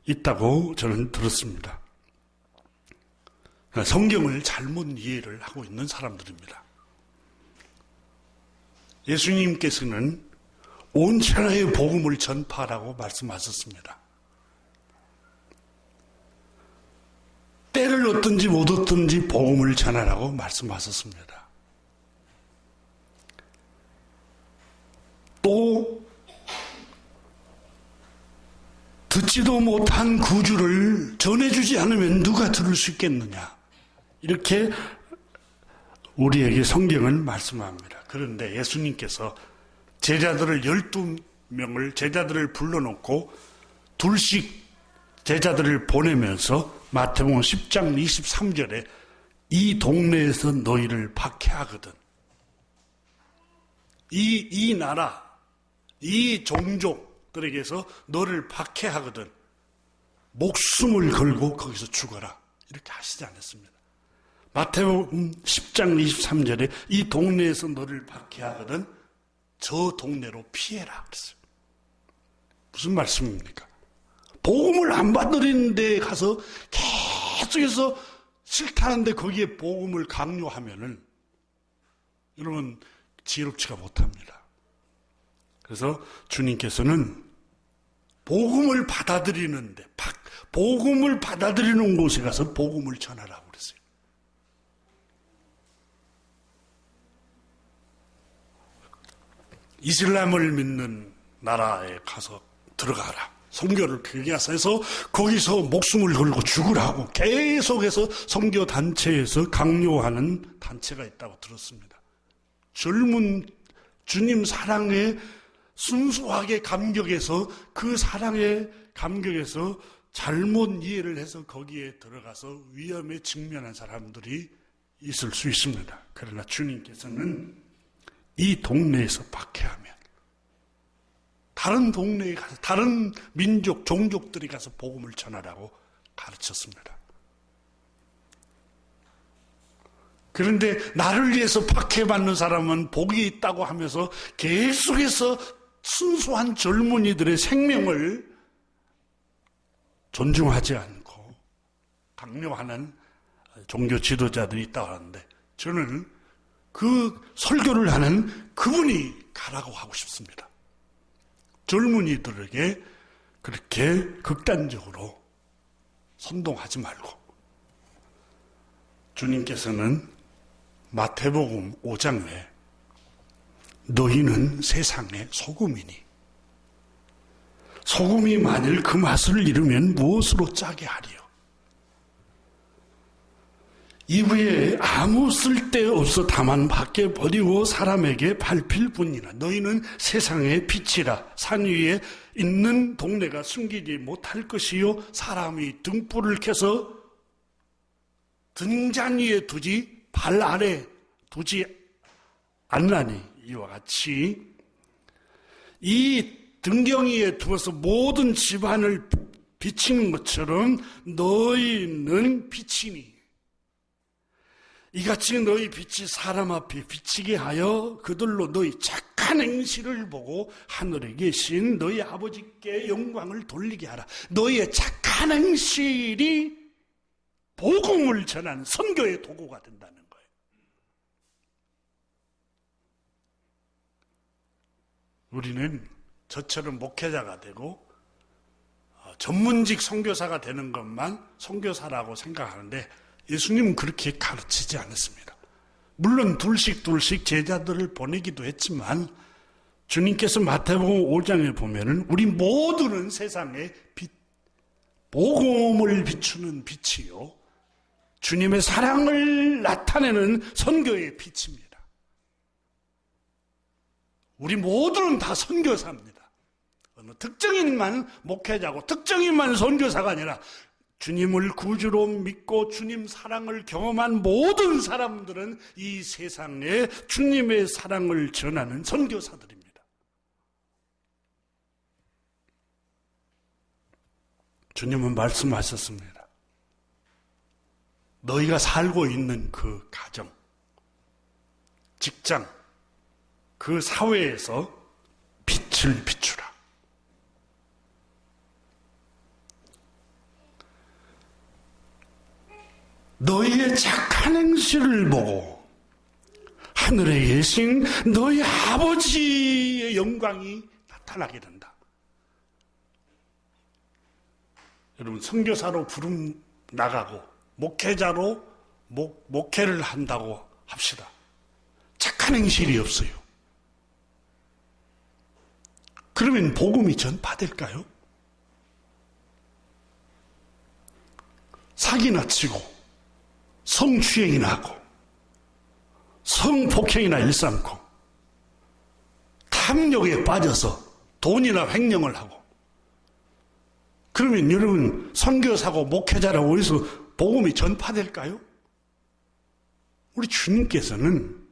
[SPEAKER 1] 있다고 저는 들었습니다. 성경을 잘못 이해를 하고 있는 사람들입니다. 예수님께서는 온 천하의 복음을 전파하라고 말씀하셨습니다. 때를 얻든지 못 얻든지 복음을 전하라고 말씀하셨습니다. 또 듣지도 못한 구주를 전해주지 않으면 누가 들을 수 있겠느냐, 이렇게 우리에게 성경은 말씀합니다. 그런데 예수님께서 제자들을 12명을 제자들을 불러놓고 둘씩 제자들을 보내면서 마태복음 10장 23절에 이 동네에서 너희를 박해하거든, 이 나라, 이 종족들에게서 너를 박해하거든 목숨을 걸고 거기서 죽어라, 이렇게 하시지 않았습니다. 마태복음 10장 23절에 이 동네에서 너를 박해하거든 저 동네로 피해라 그랬어요. 무슨 말씀입니까? 복음을 안 받으려는 데 가서 계속해서 싫다는데 거기에 복음을 강요하면은 여러분 지혜롭지가 못합니다. 그래서 주님께서는 복음을 받아들이는데, 복음을 받아들이는 곳에 가서 복음을 전하라고 그랬어요. 이슬람을 믿는 나라에 가서 들어가라, 선교를 거기 가서 해서 거기서 목숨을 걸고 죽으라고 계속해서 선교 단체에서 강요하는 단체가 있다고 들었습니다. 젊은 주님 사랑에 순수하게 감격해서 그 사랑에 감격해서 잘못 이해를 해서 거기에 들어가서 위험에 직면한 사람들이 있을 수 있습니다. 그러나 주님께서는 이 동네에서 박해하면 다른 동네에 가서 다른 민족, 종족들이 가서 복음을 전하라고 가르쳤습니다. 그런데 나를 위해서 박해받는 사람은 복이 있다고 하면서 계속해서 순수한 젊은이들의 생명을 존중하지 않고 강요하는 종교 지도자들이 있다고 하는데, 저는 그 설교를 하는 그분이 가라고 하고 싶습니다. 젊은이들에게 그렇게 극단적으로 선동하지 말고. 주님께서는 마태복음 5장에 너희는 세상의 소금이니 소금이 만일 그 맛을 잃으면 무엇으로 짜게 하리요? 이후에 아무 쓸데없어 다만 밖에 버리고 사람에게 밟힐 뿐이나 너희는 세상의 빛이라. 산 위에 있는 동네가 숨기지 못할 것이요 사람이 등불을 켜서 등잔 위에 두지 발 아래 두지 않나니 이와 같이 이 등경이에 두어서 모든 집안을 비치는 것처럼 너희는 빛이니 이같이 너희 빛이 사람 앞에 비치게 하여 그들로 너희 착한 행실을 보고 하늘에 계신 너희 아버지께 영광을 돌리게 하라. 너희의 착한 행실이 복음을 전하는 선교의 도구가 된다는 거예요. 우리는 저처럼 목회자가 되고 전문직 선교사가 되는 것만 선교사라고 생각하는데 예수님은 그렇게 가르치지 않았습니다. 물론 둘씩 제자들을 보내기도 했지만 주님께서 마태복음 5장에 보면은 우리 모두는 세상에 빛, 복음을 비추는 빛이요 주님의 사랑을 나타내는 선교의 빛입니다. 우리 모두는 다 선교사입니다. 어느 특정인만 목회자고 특정인만 선교사가 아니라 주님을 구주로 믿고 주님 사랑을 경험한 모든 사람들은 이 세상에 주님의 사랑을 전하는 선교사들입니다. 주님은 말씀하셨습니다. 너희가 살고 있는 그 가정, 직장, 그 사회에서 빛을 비추라. 너희의 착한 행실을 보고 하늘에 계신 너희 아버지의 영광이 나타나게 된다. 여러분, 선교사로 부름 나가고 목회자로 목회를 한다고 합시다. 착한 행실이 없어요. 그러면 복음이 전파될까요? 사기나 치고 성추행이나 하고 성폭행이나 일삼고 탐욕에 빠져서 돈이나 횡령을 하고, 그러면 여러분 선교사고 목회자라고 해서 복음이 전파될까요? 우리 주님께서는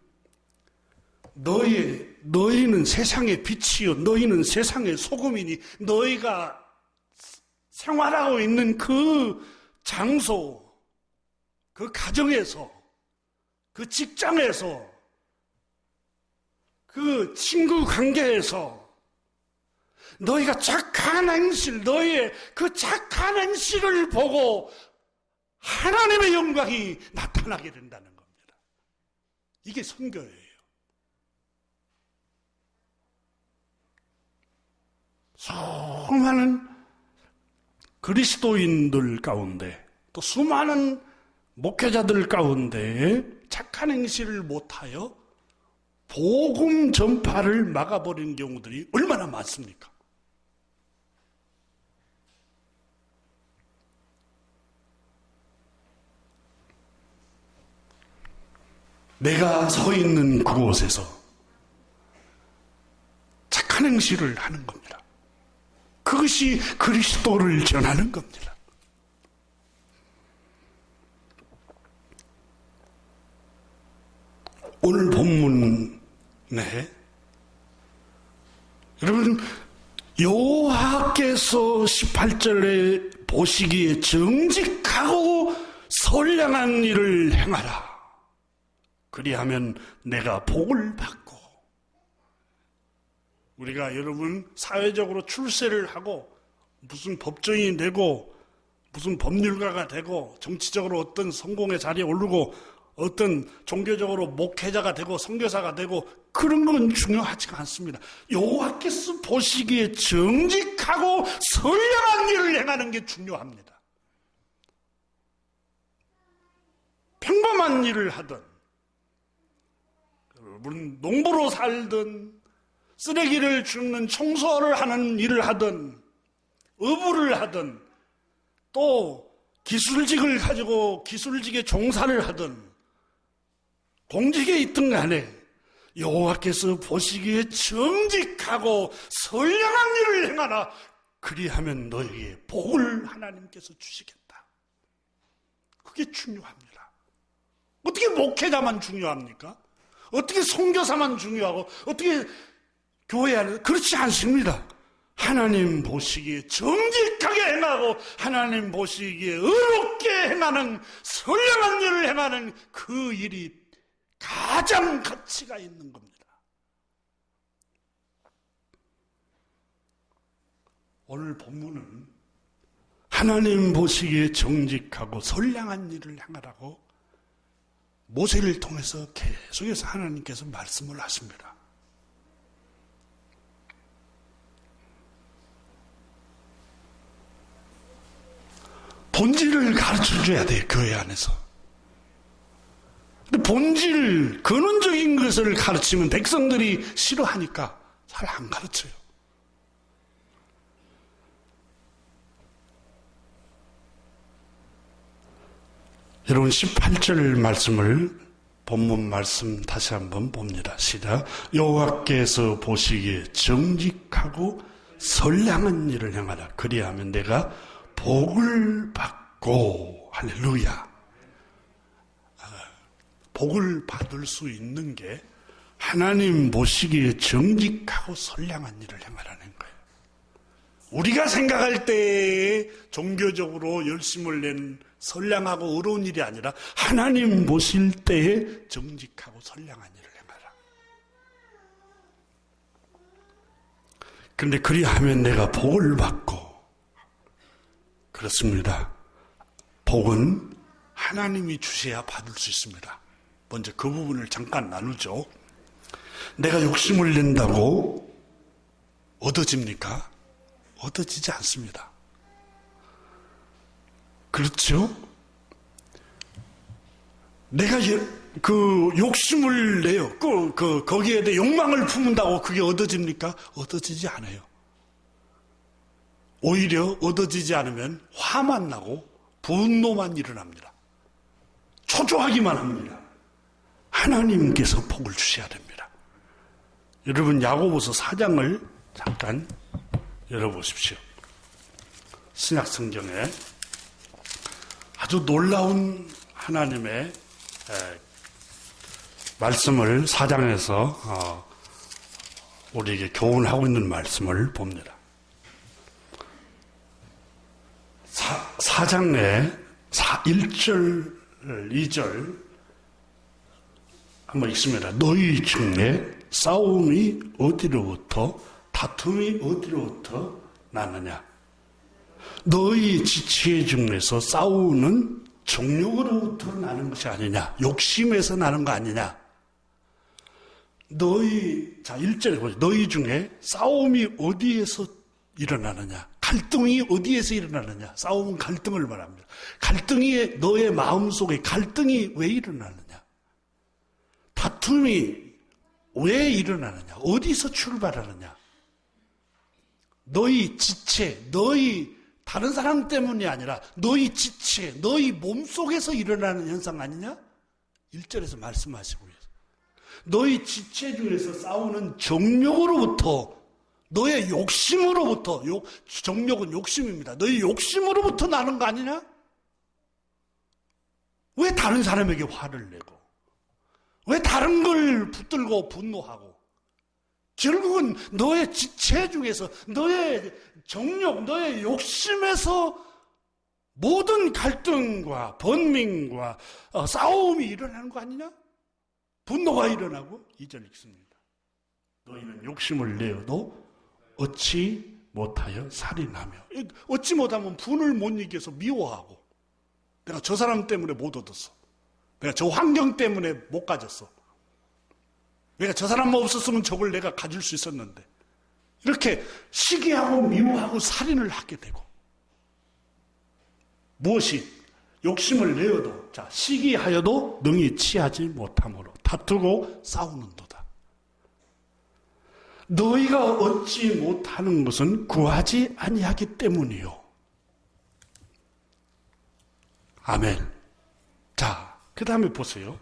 [SPEAKER 1] 너희는 세상의 빛이요 너희는 세상의 소금이니, 너희가 생활하고 있는 그 장소, 그 가정에서, 그 직장에서, 그 친구 관계에서 너희가 착한 행실, 너희의 그 착한 행실을 보고 하나님의 영광이 나타나게 된다는 겁니다. 이게 선교예요. 수많은 그리스도인들 가운데, 또 수많은 목회자들 가운데 착한 행실을 못하여 복음 전파를 막아버리는 경우들이 얼마나 많습니까? 내가 서 있는 그곳에서 착한 행실을 하는 겁니다. 그것이 그리스도를 전하는 겁니다. 오늘 본문에 여러분, 여호와께서 18절에 보시기에 정직하고 선량한 일을 행하라. 그리하면 내가 복을 받고. 우리가 여러분 사회적으로 출세를 하고 무슨 법정이 되고 무슨 법률가가 되고 정치적으로 어떤 성공의 자리에 오르고 어떤 종교적으로 목회자가 되고 선교사가 되고 그런 건 중요하지가 않습니다. 여호와께서 보시기에 정직하고 선량한 일을 행하는 게 중요합니다. 평범한 일을 하든, 여러분 농부로 살든, 쓰레기를 줍는 청소를 하는 일을 하든, 어부를 하든, 또 기술직을 가지고 기술직에 종사를 하든, 공직에 있든 간에 여호와께서 보시기에 정직하고 선량한 일을 행하라. 그리하면 너에게 복을 하나님께서 주시겠다. 그게 중요합니다. 어떻게 목회자만 중요합니까? 어떻게 선교사만 중요하고 어떻게 교회 안에서 그렇지 않습니다. 하나님 보시기에 정직하게 행하고 하나님 보시기에 의롭게 행하는 선량한 일을 행하는 그 일이 가장 가치가 있는 겁니다. 오늘 본문은 하나님 보시기에 정직하고 선량한 일을 행하라고 모세를 통해서 계속해서 하나님께서 말씀을 하십니다. 본질을 가르쳐줘야 돼요, 교회 안에서. 근데 본질, 근원적인 것을 가르치면 백성들이 싫어하니까 잘 안 가르쳐요. 여러분 18절 말씀을, 본문 말씀 다시 한번 봅니다. 시작. 여호와께서 보시기에 정직하고 선량한 일을 행하라. 그리하면 내가 복을 받고. 할렐루야. 복을 받을 수 있는 게 하나님 보시기에 정직하고 선량한 일을 행하라는 거예요. 우리가 생각할 때에 종교적으로 열심을 낸 선량하고 의로운 일이 아니라 하나님 보실 때에 정직하고 선량한 일을 행하라. 그런데 그리하면 내가 복을 받고. 그렇습니다. 복은 하나님이 주셔야 받을 수 있습니다. 먼저 그 부분을 잠깐 나누죠. 내가 욕심을 낸다고 얻어집니까? 얻어지지 않습니다. 그렇죠? 내가 그 욕심을 내요. 거기에 대해 욕망을 품는다고 그게 얻어집니까? 얻어지지 않아요. 오히려 얻어지지 않으면 화만 나고 분노만 일어납니다. 초조하기만 합니다. 하나님께서 복을 주셔야 됩니다. 여러분 야고보서 4장을 잠깐 열어보십시오. 신약성경에 아주 놀라운 하나님의 말씀을 4장에서 우리에게 교훈하고 있는 말씀을 봅니다. 4장에 1절, 2절 한번 읽습니다. 너희 중에 싸움이 어디로부터 다툼이 어디로부터 나느냐? 너희 지체 중에서 싸우는 정욕으로부터 나는 것이 아니냐? 욕심에서 나는 거 아니냐? 자, 1절에 보죠. 너희 중에 싸움이 어디에서 일어나느냐? 갈등이 어디에서 일어나느냐? 싸움은 갈등을 말합니다. 갈등이 너의 마음속에 갈등이 왜 일어나느냐? 다툼이 왜 일어나느냐? 어디서 출발하느냐? 너희 지체, 너희 다른 사람 때문이 아니라 너희 지체, 너희 몸속에서 일어나는 현상 아니냐? 1절에서 말씀하시고 있어요. 너희 지체 중에서 싸우는 정욕으로부터, 너의 욕심으로부터, 정욕은 욕심입니다. 너희 욕심으로부터 나는 거 아니냐? 왜 다른 사람에게 화를 내고, 왜 다른 걸 붙들고 분노하고, 결국은 너의 지체 중에서, 너의 정욕, 너의 욕심에서 모든 갈등과 번민과 싸움이 일어나는 거 아니냐? 분노가 일어나고 2절 읽습니다. 너희는 욕심을 내어도 얻지 못하여 살인하며. 얻지 못하면 분을 못 이겨서 미워하고, 내가 저 사람 때문에 못 얻었어, 내가 저 환경 때문에 못 가졌어, 내가 저 사람 없었으면 저걸 내가 가질 수 있었는데, 이렇게 시기하고 미워하고 살인을 하게 되고, 무엇이 욕심을 내어도, 자, 시기하여도 능히 취하지 못함으로 다투고 싸우는도다. 너희가 얻지 못하는 것은 구하지 아니하기 때문이요. 아멘. 자, 그 다음에 보세요.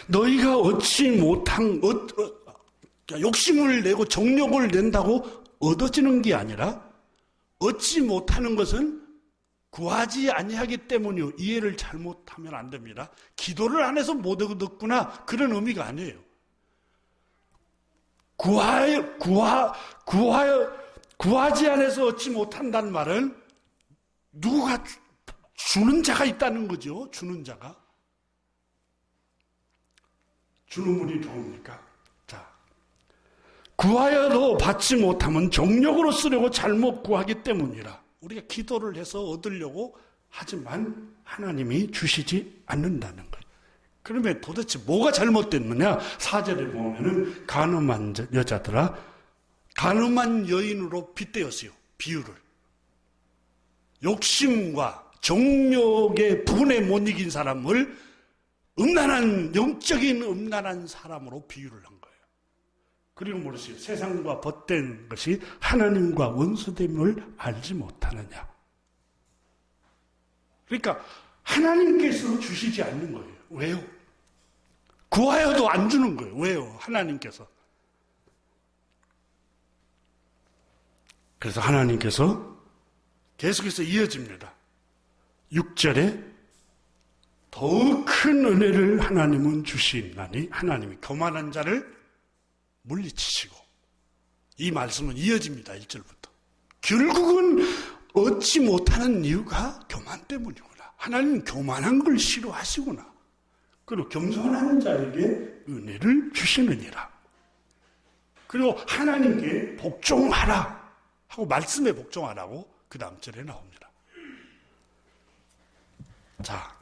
[SPEAKER 1] 너희가 얻지 못한, 욕심을 내고 정욕을 낸다고 얻어지는 게 아니라, 얻지 못하는 것은 구하지 아니하기 때문이요. 이해를 잘못하면 안 됩니다. 기도를 안 해서 못 얻었구나, 그런 의미가 아니에요. 구하지 않아서 얻지 못한다는 말은 누가 주는 자가 있다는 거죠. 주는 자가. 주는 분이 누굽니까? 자, 구하여도 받지 못하면 정욕으로 쓰려고 잘못 구하기 때문이라. 우리가 기도를 해서 얻으려고 하지만 하나님이 주시지 않는다는 거예요. 그러면 도대체 뭐가 잘못됐느냐? 4절에 보면은 간음한 여자들아, 간음한 여인으로 빗대었어요. 비유를. 욕심과 정욕의 분에 못 이긴 사람을 영적인 음란한 사람으로 비유를 한 거예요. 그리고 모르세요. 세상과 벗된 것이 하나님과 원수됨을 알지 못하느냐. 그러니까 하나님께서 주시지 않는 거예요. 왜요? 구하여도 안 주는 거예요. 왜요? 하나님께서. 그래서 하나님께서 계속해서 이어집니다. 6절에 더욱 큰 은혜를 하나님은 주시나니 하나님이 교만한 자를 물리치시고, 이 말씀은 이어집니다. 1절부터. 결국은 얻지 못하는 이유가 교만 때문이구나. 하나님은 교만한 걸 싫어하시구나. 그리고 겸손한 자에게 은혜를 주시느니라. 그리고 하나님께 복종하라 하고, 말씀에 복종하라고 그 다음 절에 나옵니다. 자,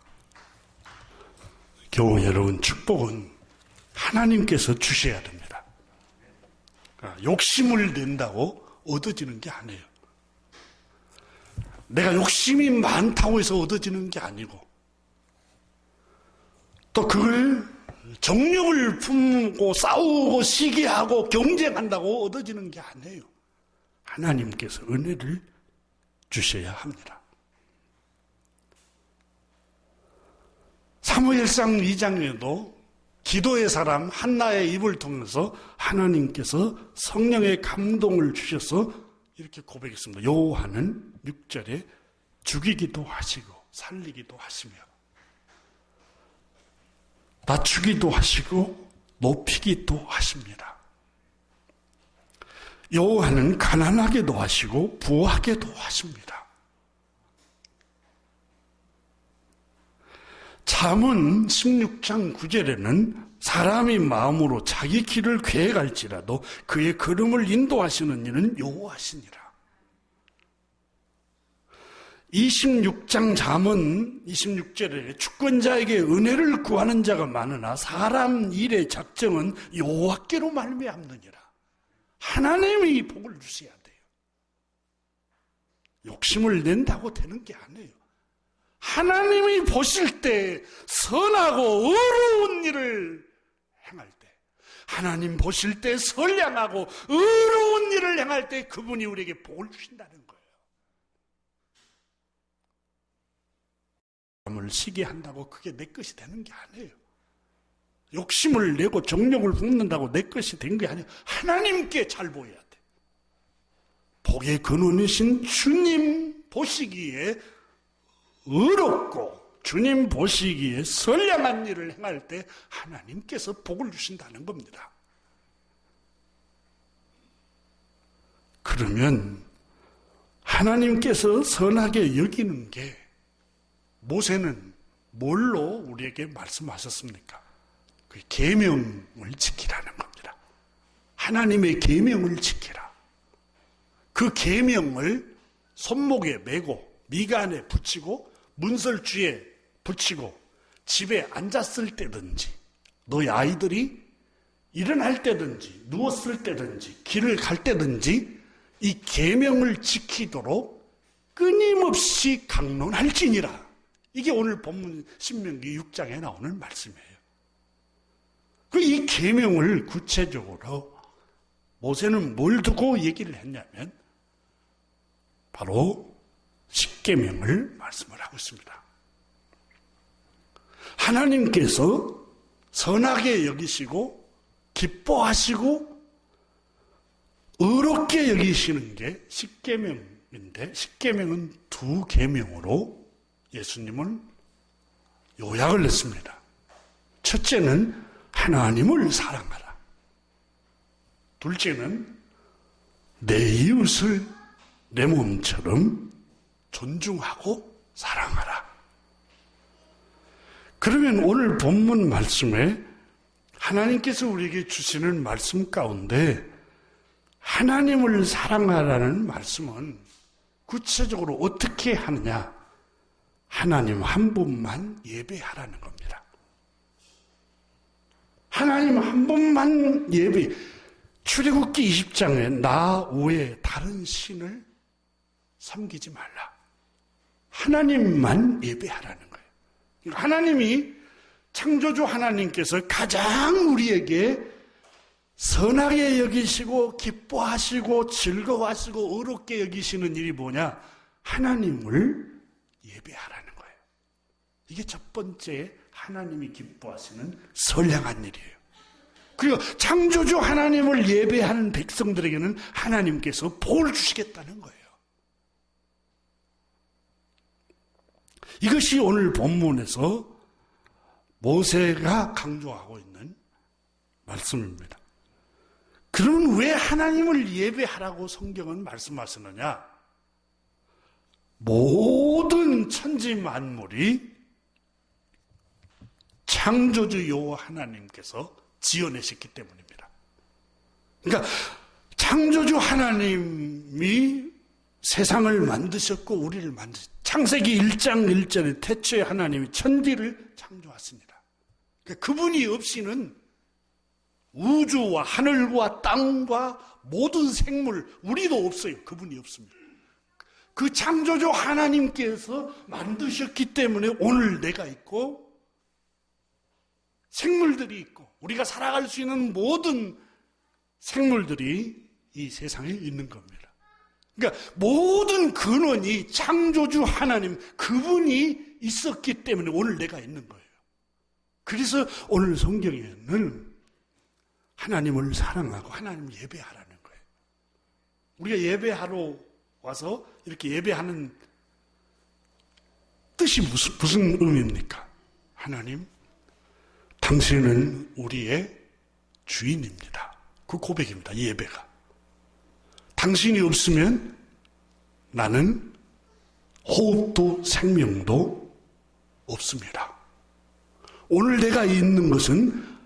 [SPEAKER 1] 교우 여러분, 축복은 하나님께서 주셔야 됩니다. 욕심을 낸다고 얻어지는 게 아니에요. 내가 욕심이 많다고 해서 얻어지는 게 아니고, 또 그걸 정욕을 품고 싸우고 시기하고 경쟁한다고 얻어지는 게 아니에요. 하나님께서 은혜를 주셔야 합니다. 사무엘상 2장에도 기도의 사람 한나의 입을 통해서 하나님께서 성령의 감동을 주셔서 이렇게 고백했습니다. 여호와는 6절에 죽이기도 하시고 살리기도 하시며 낮추기도 하시고 높이기도 하십니다. 여호와는 가난하게도 하시고 부하게도 하십니다. 잠언 16장 9절에는 사람이 마음으로 자기 길을 계획할지라도 그의 걸음을 인도하시는 이는 여호와시니라. 26장 잠언 26절에 주권자에게 은혜를 구하는 자가 많으나 사람 일의 작정은 여호와께로 말미암느니라. 하나님이 복을 주셔야 돼요. 욕심을 낸다고 되는 게 아니에요. 하나님이 보실 때 선하고 의로운 일을 행할 때, 하나님 보실 때 선량하고 의로운 일을 행할 때 그분이 우리에게 복을 주신다는 거예요. 사람을 시게 한다고 그게 내 것이 되는 게 아니에요. 욕심을 내고 정욕을 품는다고 내 것이 된 게 아니에요. 하나님께 잘 보여야 돼. 복의 근원이신 주님 보시기에 의롭고 주님 보시기에 선량한 일을 행할 때 하나님께서 복을 주신다는 겁니다. 그러면 하나님께서 선하게 여기는 게 모세는 뭘로 우리에게 말씀하셨습니까? 그 계명을 지키라는 겁니다. 하나님의 계명을 지키라. 그 계명을 손목에 메고 미간에 붙이고 문설주에 붙이고 집에 앉았을 때든지 너희 아이들이 일어날 때든지 누웠을 때든지 길을 갈 때든지 이 계명을 지키도록 끊임없이 강론할지니라. 이게 오늘 본문 신명기 6장에 나오는 말씀이에요. 이 계명을 구체적으로 모세는 뭘 두고 얘기를 했냐면 바로 십계명을 말씀을 하고 있습니다. 하나님께서 선하게 여기시고 기뻐하시고 의롭게 여기시는 게 십계명인데 십계명은 두 계명으로 예수님은 요약을 했습니다. 첫째는 하나님을 사랑하라. 둘째는 내 이웃을 내 몸처럼 존중하고 사랑하라. 그러면 오늘 본문 말씀에 하나님께서 우리에게 주시는 말씀 가운데 하나님을 사랑하라는 말씀은 구체적으로 어떻게 하느냐? 하나님 한 분만 예배하라는 겁니다. 하나님 한 분만 예배. 출애굽기 20장에 나 외에 다른 신을 섬기지 말라. 하나님만 예배하라는 거예요. 하나님이 창조주 하나님께서 가장 우리에게 선하게 여기시고 기뻐하시고 즐거워하시고 의롭게 여기시는 일이 뭐냐? 하나님을 예배하라는 거예요. 이게 첫 번째 하나님이 기뻐하시는 선량한 일이에요. 그리고 창조주 하나님을 예배하는 백성들에게는 하나님께서 복을 주시겠다는 거예요. 이것이 오늘 본문에서 모세가 강조하고 있는 말씀입니다. 그러면 왜 하나님을 예배하라고 성경은 말씀하시느냐? 모든 천지 만물이 창조주 여호와 하나님께서 지어내셨기 때문입니다. 그러니까 창조주 하나님이 세상을 만드셨고 우리를 만드셨고 창세기 1장 1절에 태초에 하나님이 천지를 창조하십니다. 그분이 없이는 우주와 하늘과 땅과 모든 생물, 우리도 없어요. 그분이 없습니다. 그 창조주 하나님께서 만드셨기 때문에 오늘 내가 있고 생물들이 있고 우리가 살아갈 수 있는 모든 생물들이 이 세상에 있는 겁니다. 그러니까 모든 근원이 창조주 하나님, 그분이 있었기 때문에 오늘 내가 있는 거예요. 그래서 오늘 성경에는 하나님을 사랑하고 하나님을 예배하라는 거예요. 우리가 예배하러 와서 이렇게 예배하는 뜻이 무슨 의미입니까? 하나님, 당신은 우리의 주인입니다. 그 고백입니다. 예배가. 당신이 없으면 나는 호흡도 생명도 없습니다. 오늘 내가 있는 것은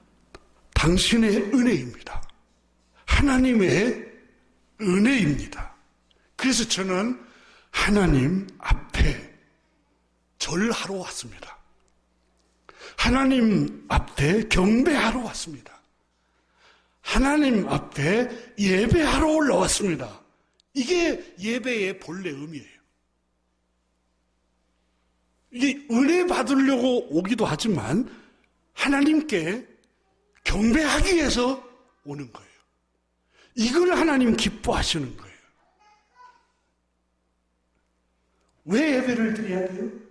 [SPEAKER 1] 당신의 은혜입니다. 하나님의 은혜입니다. 그래서 저는 하나님 앞에 절하러 왔습니다. 하나님 앞에 경배하러 왔습니다. 하나님 앞에 예배하러 올라왔습니다. 이게 예배의 본래 의미예요. 이게 은혜 받으려고 오기도 하지만 하나님께 경배하기 위해서 오는 거예요. 이걸 하나님 기뻐하시는 거예요. 왜 예배를 드려야 돼요?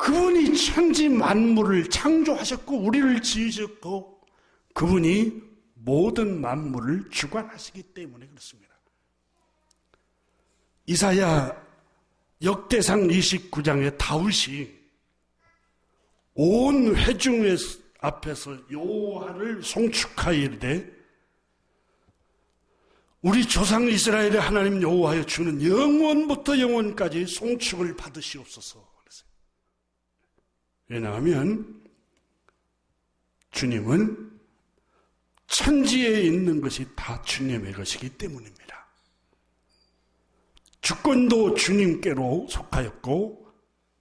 [SPEAKER 1] 그분이 천지 만물을 창조하셨고 우리를 지으셨고 그분이 모든 만물을 주관하시기 때문에 그렇습니다. 이사야 역대상 29장에 다윗이 온 회중 앞에서 여호와를 송축하여 이르되 우리 조상 이스라엘의 하나님 여호와여 주는 영원부터 영원까지 송축을 받으시옵소서. 왜냐하면 주님은 천지에 있는 것이 다 주님의 것이기 때문입니다. 주권도 주님께로 속하였고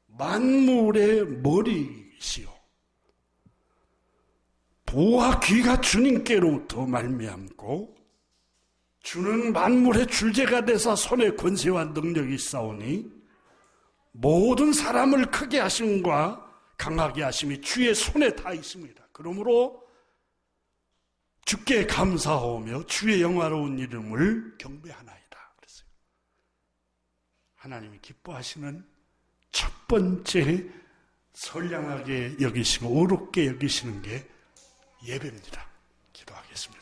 [SPEAKER 1] 만물의 머리시요 보와 귀가 주님께로부터 말미암고 주는 만물의 줄제가 되사 손에 권세와 능력이 있사오니 모든 사람을 크게 하심과 강하게 하심이 주의 손에 다 있습니다. 그러므로 주께 감사하오며 주의 영화로운 이름을 경배하나이다. 그랬어요. 하나님이 기뻐하시는 첫 번째 선량하게 여기시고 의롭게 여기시는 게 예배입니다. 기도하겠습니다.